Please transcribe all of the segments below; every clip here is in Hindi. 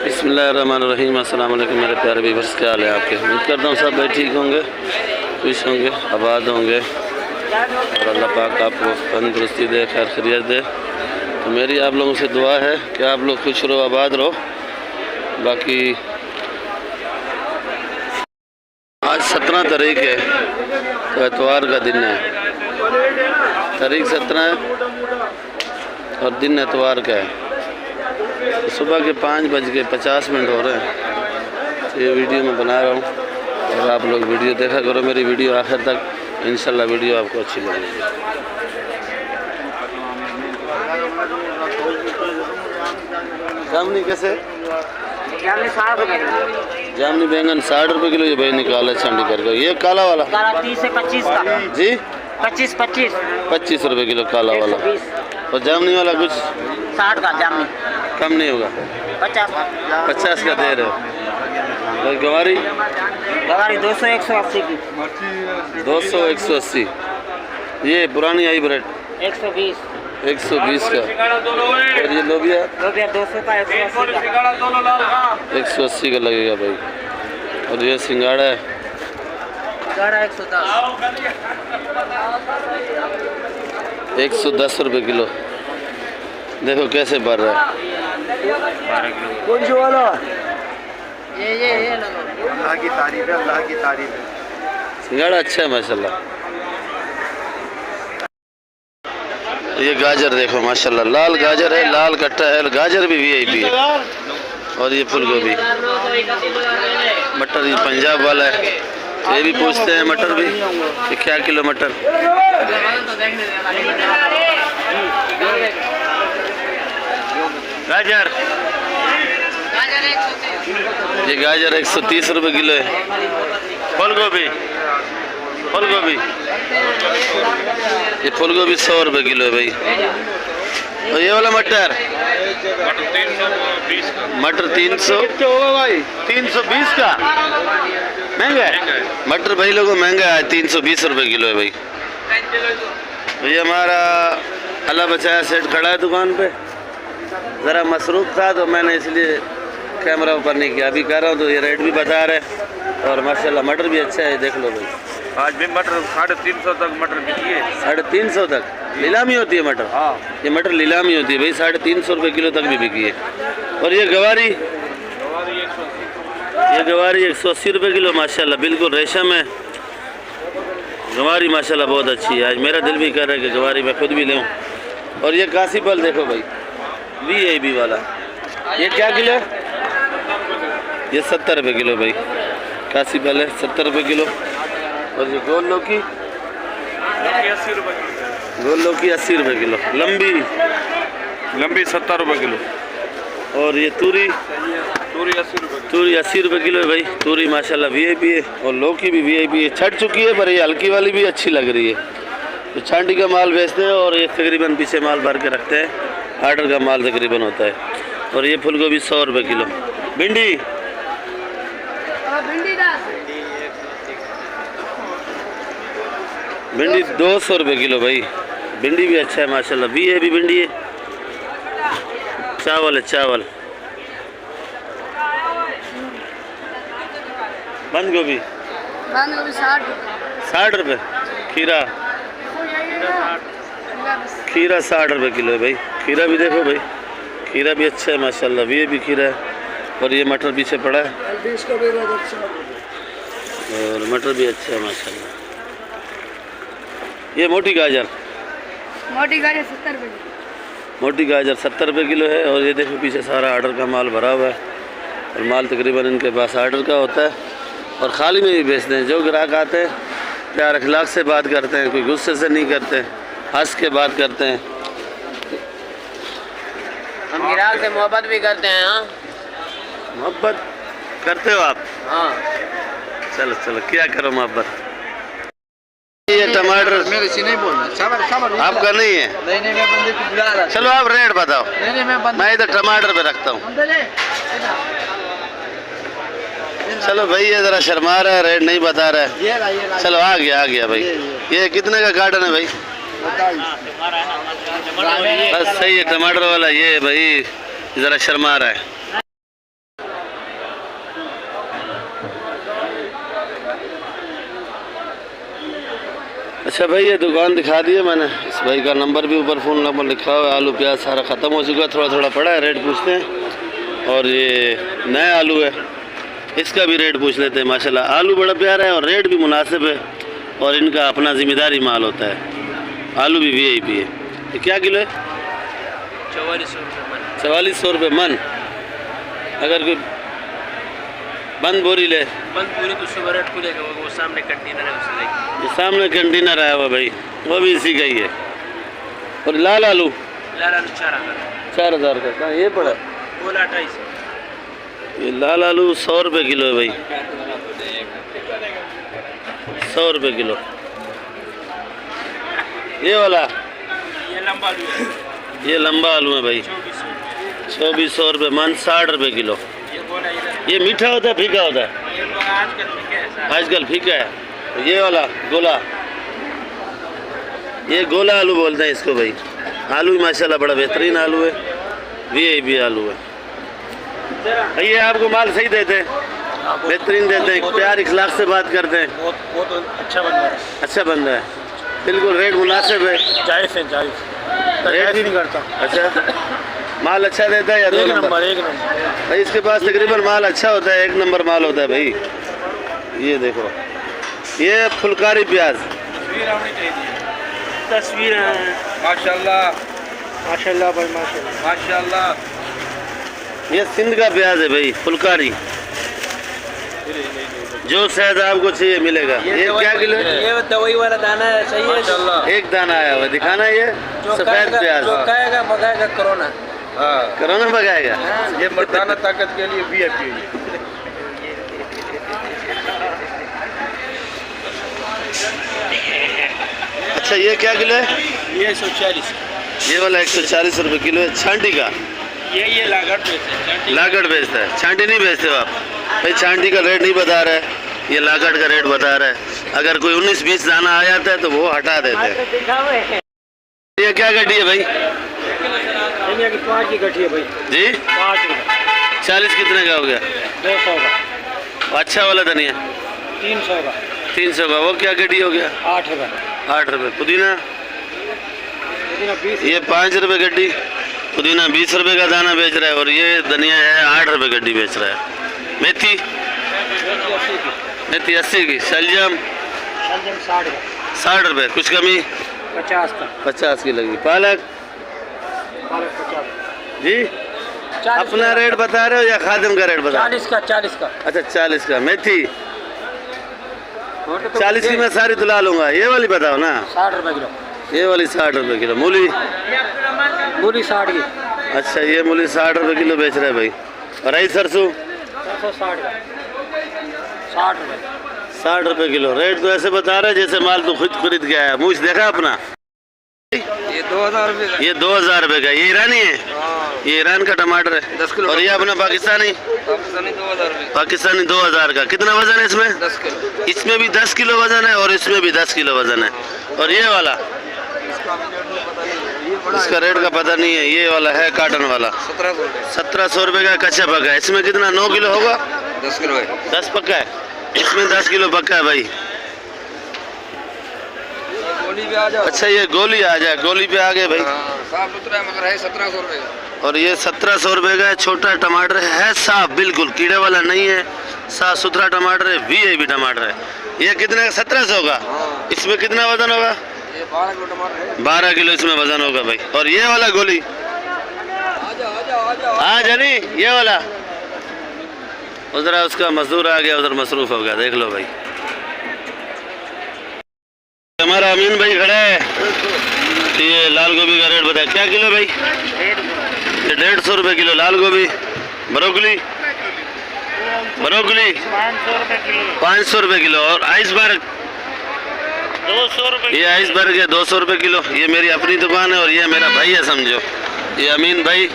बिस्मिल्लाहिर्रहमानिर्रहीम। अस्सलाम वालेकुम मेरे प्यारे व्यूअर्स, क्या हाल है आपके? उम्मीद करता हूँ सब भाई ठीक होंगे, खुश होंगे, आबाद होंगे और अल्लाह पाक आपको तंदुरुस्ती दे, खैर खैरियत दे। तो मेरी आप लोगों से दुआ है कि आप लोग खुश रहो, आबाद रहो। बाकी आज 17 तारीख है, तो एतवार का दिन है। तारीख 17 है और दिन एतवार का है। सुबह के 5:50 हो रहे हैं। तो ये वीडियो मैं बना रहा हूँ और आप लोग वीडियो देखा करो, मेरी वीडियो आखिर तक। इंशाल्लाह वीडियो आपको अच्छी लगेगी। जामनी कैसे? जामनी बैंगन 60 रुपये किलो। ये भाई निकाला छंडी करके। ये काला वाला 30 से 25 का जी, 25 रुपये किलो काला वाला। और जामनी वाला कुछ 60 का जामनी कम नहीं होगा? 50 का दे रहे हो। और गवारी 200 180 की 200 180। ये पुरानी हाइब्रिड 120 का। और ये लोबिया 200 का 180 का लगेगा भाई। और ये सिंगाड़ा है 110 रुपये किलो। देखो कैसे बढ़ रहा है। कौन सा वाला? ये अल्लाह की तारीफ है, अल्लाह की तारीफ है। सिंगाड़ा अच्छा है माशाल्लाह। ये गाजर देखो माशाल्लाह, लाल गाजर है, लाल कट्टा है। गाजर भी वीआईपी है। और ये फूल गोभी, मटर ये पंजाब वाला है। ये भी पूछते हैं मटर भी कि क्या किलो मटर। गाजर ये गाजर 130 रुपये किलो है। फूल गोभी ये फूल गोभी 100 रुपये किलो है भाई। और ये वाला मटर 320 का महंगा है मटर भाई। लोगों महंगा है, 320 रुपये किलो है भाई। तो ये हमारा अल्लाह बचाया सेठ खड़ा है दुकान पे। ज़रा मसरूफ़ था तो मैंने इसलिए कैमरा ऊपर नहीं किया। अभी कर रहा हूँ तो ये रेट भी बता रहे। और माशाल्लाह मटर भी अच्छा है, देख लो भाई। आज भी मटर 350 तक मटर बिकी है। 350 तक नीलामी होती है मटर। हाँ, ये मटर नीलामी होती है भाई। 350 रुपये किलो तक भी बिकी है। और ये गवारी 180 रुपये किलो माशाल्लाह, बिल्कुल रेशम है गवारी माशाल्लाह, बहुत अच्छी है। आज मेरा दिल भी कर रहा है कि गवारी मैं खुद भी लूँ। और ये काशी फल देखो भाई, वीआईपी वाला। ये क्या किलो है? ये 70 रुपये किलो भाई। काशी फल है 70 रुपये किलो। और ये गोल लौकी 80 रुपये किलो। लंबी 70 रुपये किलो। और ये तूरी 80 रुपये किलो है भाई। तूरी माशाल्लाह वीआईपी है। और लौकी भी वीआईपी है, छट चुकी है पर ये हल्की वाली भी अच्छी लग रही है। तो छांटी का माल बेचते हैं और ये तकरीबन पीछे माल भर के रखते हैं। आर्डर का माल तकरीबन होता है। और ये फूल गोभी 100 रुपये किलो। भिंडी 200 रुपये किलो भाई। भिंडी भी अच्छा है माशाल्लाह, वीआईपी भिंडी है। चावल है चावल। बंद गोभी 60 रुपये। खीरा 60 रुपये किलो है भाई। खीरा भी देखो भाई, खीरा भी अच्छा है माशाल्लाह, वीआईपी खीरा है। और ये मटर पीछे पड़ा है और मटर भी अच्छा है माशाल्लाह। ये मोटी गाजर 70 रुपये किलो है। और ये देखो पीछे सारा आर्डर का माल भरा हुआ है। और माल तकरीबन इनके पास आर्डर का होता है और ख़ाली में भी बेचते हैं। जो ग्राहक आते हैं प्यार अखलाक से बात करते हैं, कोई गुस्से से नहीं करते, हंस के बात करते हैं। हम ग्राहक से मोहब्बत भी करते हैं। हाँ, मोहब्बत करते हो आप? हाँ। चलो क्या करो मोहब्बत। ये टमाटर मेरे से नहीं बोलना। आपका नहीं है? नहीं, मैं बंदे को बुला रहा। चलो आप रेट बताओ। नहीं, मैं मैं इधर टमाटर पे रखता हूँ। चलो भाई, ये जरा शर्मा रहा है, रेट नहीं बता रहा है। ये रहा चलो आ गया भाई। ये कितने का कार्टन है भाई? बस सही है, टमाटर वाला ये है भाई, जरा शर्मा रहा है। अच्छा भाई, ये दुकान दिखा दी है मैंने। इस भाई का नंबर भी ऊपर, फ़ोन नंबर लिखा हुआ है। आलू प्याज सारा ख़त्म हो चुका है, थोड़ा थोड़ा पड़ा है, रेट पूछते हैं। और ये नया आलू है, इसका भी रेट पूछ लेते हैं। माशाल्लाह आलू बड़ा प्यारा है और रेट भी मुनासिब है, और इनका अपना ज़िम्मेदारी माल होता है। आलू भी VIP है। ये क्या किलो है? 4400 रुपये मन। अगर कोई बंद बोरी ले, बंद पूरी तो सुबह रेट खुलेगा, वो सामने कंटेनर है उससे लेके। ये सामने कंटेनर आया हुआ भाई, वो भी इसी का ही है। और लाल आलू 4000 का। कहाँ ये पड़ा? बोला 250। ये लाल आलू 100 रुपये किलो है भाई, 100 रुपये किलो। ये वाला, ये लंबा आलू है, ये लंबा आलू है भाई, 2400 रुपये मन, 60 रुपये किलो। ये मीठा होता है फीका होता है? ये आजकल फीका है। आजकल फीका है। ये वाला गोला, ये गोला आलू बोलते हैं इसको भाई। आलू भी माशाल्लाह बड़ा बेहतरीन आलू है, VIP आलू है। ये आपको माल सही देते हैं, बेहतरीन देते हैं, प्यार इखलाक से बात करते हैं। वो तो अच्छा बंदा है, अच्छा बंदा है, बिल्कुल रेट मुनासिब है, जायज़ है, जायज़। रेट नहीं करता। अच्छा, माल अच्छा देता है या 2 नंबर? एक नंबर भाई इसके पास तकरीबन माल अच्छा होता है, 1 नंबर माल होता है भाई। ये देखो, ये फुलकारी प्याज, तस्वीर माशाल्लाह माशाल्लाह भाई, माशाल्लाह। माशाल्लाह। ये सिंध का प्याज है भाई, फुलकारी। जो शायद आपको चाहिए मिलेगा। ये क्या किलो है? ये दवाई वाला दाना है, सही है। माशाल्लाह। एक दाना आया हुआ, दिखाना। ये सफेद प्याज, जो खाएगा भगाएगा कोरोना। हाँ, कोरोना भगाएगा। ये मर्दाना ताकत के लिए VIP है। अच्छा, ये क्या किलो है? ये 140। ये वाला 140 रुपये किलो है, छांटी का। ये लागत बेचते हैं। लागत बेचता है, छांटी नहीं बेचते हो आप भाई? छांटी का रेट नहीं बता रहा है, ये लागत का रेट बता रहा है। अगर कोई 19-20 दाना आ जाता है तो वो हटा देते हैं। ये क्या गड्डी है भाई? धनिया की 5 की गठी है भाई, जी 5 की। 40 कितने का हो गया? 200 का। अच्छा वाला धनिया 300 का। 300 का। वो क्या गड्डी हो गया? 8 रुपये। 8 रुपये। पुदीना पुदीना 20। ये 5 रुपये गड्डी, पुदीना 20 रुपये का दाना बेच रहा है, और ये धनिया है 8 रुपये गड्डी बेच रहा है। मेथी 80 की। मेथी 80 की। शलजम 60 का। 60 रुपये, कुछ कमी? 50 का। 50 की लगी। पालक 50 जी 40 अपना रेट बता रहे हो या खादिम का रेट बता रहे 40 का। 40 का। हो? अच्छा 40 का। मेथी 40 की मैं सारी तुला लूँगा। ये वाली बताओ ना। 60 रुपये किलो। ये वाली 60 रुपये किलो। मूली मूली 60 की। अच्छा, ये मूली 60 रुपये किलो बेच रहे हैं भाई। और आई सरसों 360 का। 60 रुपये। 60 रुपये किलो। रेट तो ऐसे बता रहे जैसे माल तो खुद खरीद के आया। मूछ देखा अपना? ये 2000 रुपये का। ये 2000 रुपये का। ये ईरानी है, ये ईरान का टमाटर है। 10 किलो। और ये अपना पाकिस्तानी? पाकिस्तानी 2000 रुपये। पाकिस्तानी 2000 का। कितना वजन है इसमें? 10 किलो। इसमें भी 10 किलो वजन है और इसमें भी 10 किलो वजन है। और ये वाला, इसका रेट का पता नहीं है। ये वाला है काटन वाला, 1700 रुपये का कच्चा पक्का है। इसमें कितना 9 किलो होगा? 10 किलो है। 10 पक्का है, इसमें 10 किलो पक्का है भाई। गोली भी आ जाओ। अच्छा, ये गोली आ जाए, गोली पे आ गए भाई। साफ सुथरा है मगर है 1700 रुपये का। और ये 1700 रुपये का है। छोटा टमाटर है, साफ बिल्कुल, कीड़े वाला नहीं है, साफ सुथरा टमाटर है, VIP टमाटर है। ये कितने का? 1700 का। इसमें कितना वजन होगा? ये 12 किलो टमाटर है। 12 किलो इसमें वजन होगा भाई। और ये वाला गोली हाँ जानी, ये वाला उधर उसका मजदूर आ गया, उधर मसरूफ हो गया। देख लो भाई, हमारा अमीन भाई खड़ा है। तो ये लाल गोभी का रेट बताया, क्या किलो भाई? 150 रुपये किलो लाल गोभी। ब्रोकली 500 रुपये किलो। और आइसबर्ग 200 रुपये। ये आइसबर्ग है 200 रुपये किलो। ये मेरी अपनी दुकान है और ये मेरा भाई है, समझो। ये अमीन भाई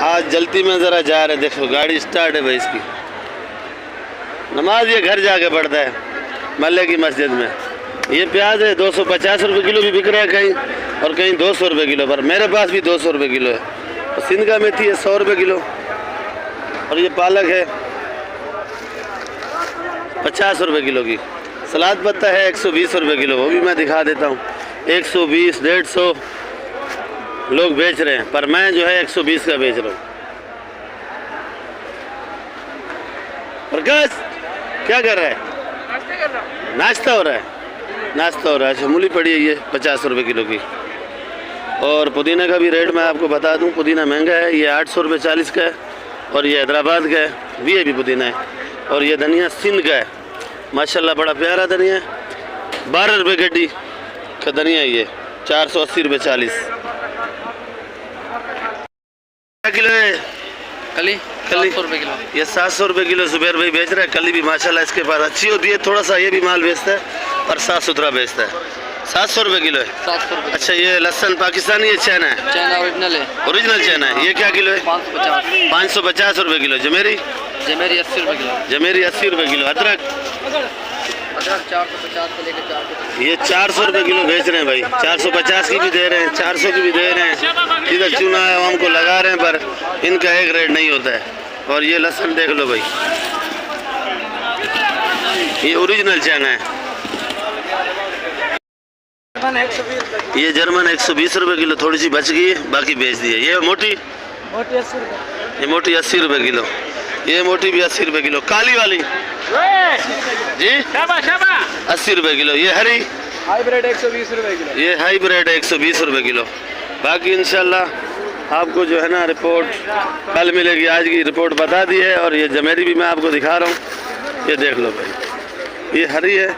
आज जल्दी में ज़रा जा रहे, देखो गाड़ी स्टार्ट है भाई इसकी। नमाज ये घर जाके पढ़ता है महल्ले की मस्जिद में। ये प्याज है 250 रुपये किलो भी बिक रहा है कहीं, और कहीं 200 रुपये किलो, पर मेरे पास भी 200 रुपये किलो है। और सिंध का मेथी है 100 रुपये किलो, और ये पालक है 50 रुपये किलो की। सलाद पत्ता है 120 रुपये किलो, वो भी मैं दिखा देता हूँ। 120, 150 लोग बेच रहे हैं, पर मैं जो है 120 का बेच रहा हूँ। प्रकाश क्या कर रहा है? नाश्ता हो रहा है, नाश्ता हो रहा है। अच्छा, मूली पड़ी है ये 50 रुपये किलो की। और पुदीना का भी रेट मैं आपको बता दूं, पुदीना महंगा है, ये 800 रुपये 40 का है, और ये हैदराबाद का है, वीआईपी पुदीना है। और ये धनिया सिंध का है, माशाल्लाह बड़ा प्यारा धनिया है। 12 रुपये गड्डी का धनिया है ये, 480 रुपये 40 किलो है। कली 700 रुपये किलो। ये 700 रुपये किलो जुबैर भाई बेच रहा है। कली भी माशाल्लाह इसके पास अच्छी होती है, थोड़ा सा ये भी माल बेचता है और साफ़ सुथरा बेचता है। 700 रुपये किलो है। 700 रुपये। अच्छा, ये लहसन पाकिस्तानी है, चाइना है? चाइना ओरिजिनल है। ओरिजिनल चाइना है। ये क्या किलो है? 550। 550 रुपये किलो। जमेरी? जमेरी 80 रुपये किलो। जमेरी 80 रुपये किलो। अदरक? अदरक 450 से लेकर 400। ये 400 रुपये किलो बेच रहे हैं भाई। 450 की भी दे रहे हैं, 400 की भी दे रहे हैं। इधर चूना है वो हमको लगा रहे हैं, पर इनका एक रेट नहीं होता है। और ये लहसन देख लो भाई, ये ओरिजिनल चाइना है। ये जर्मन 120 रुपये किलो, थोड़ी सी बच गई है, बाकी बेच दी है। ये मोटी 80 रुपये। ये मोटी 80 रुपये किलो। ये मोटी भी 80 रुपये किलो। काली वाली जी 80 रुपये किलो। ये हरी हाइब्रिड 120 रुपये किलो। ये हाइब्रिड 120 रुपये किलो। बाकी इंशाल्लाह आपको जो है ना रिपोर्ट कल मिलेगी। आज की रिपोर्ट बता दी है। और ये जमेरी भी मैं आपको दिखा रहा हूँ, ये देख लो भाई, ये हरी है।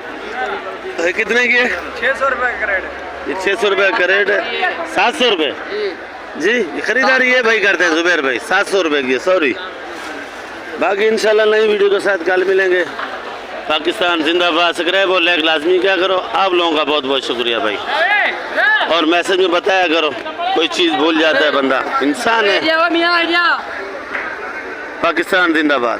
तो ये कितने की है? 600 रुपये करेट। ये 600 रुपये करेट है। 700 रुपये जी। ये खरीदारी ये भाई करते हैं जुबैर भाई, 700 रुपये की है, सॉरी। बाकी इंशाल्लाह नई वीडियो के साथ कल मिलेंगे। पाकिस्तान जिंदाबाद। सब्सक्राइब और लाइक लाजमी क्या करो। आप लोगों का बहुत बहुत शुक्रिया भाई। और मैसेज में बताया करो, कोई चीज़ भूल जाता है बंदा, इंसान है। पाकिस्तान जिंदाबाद।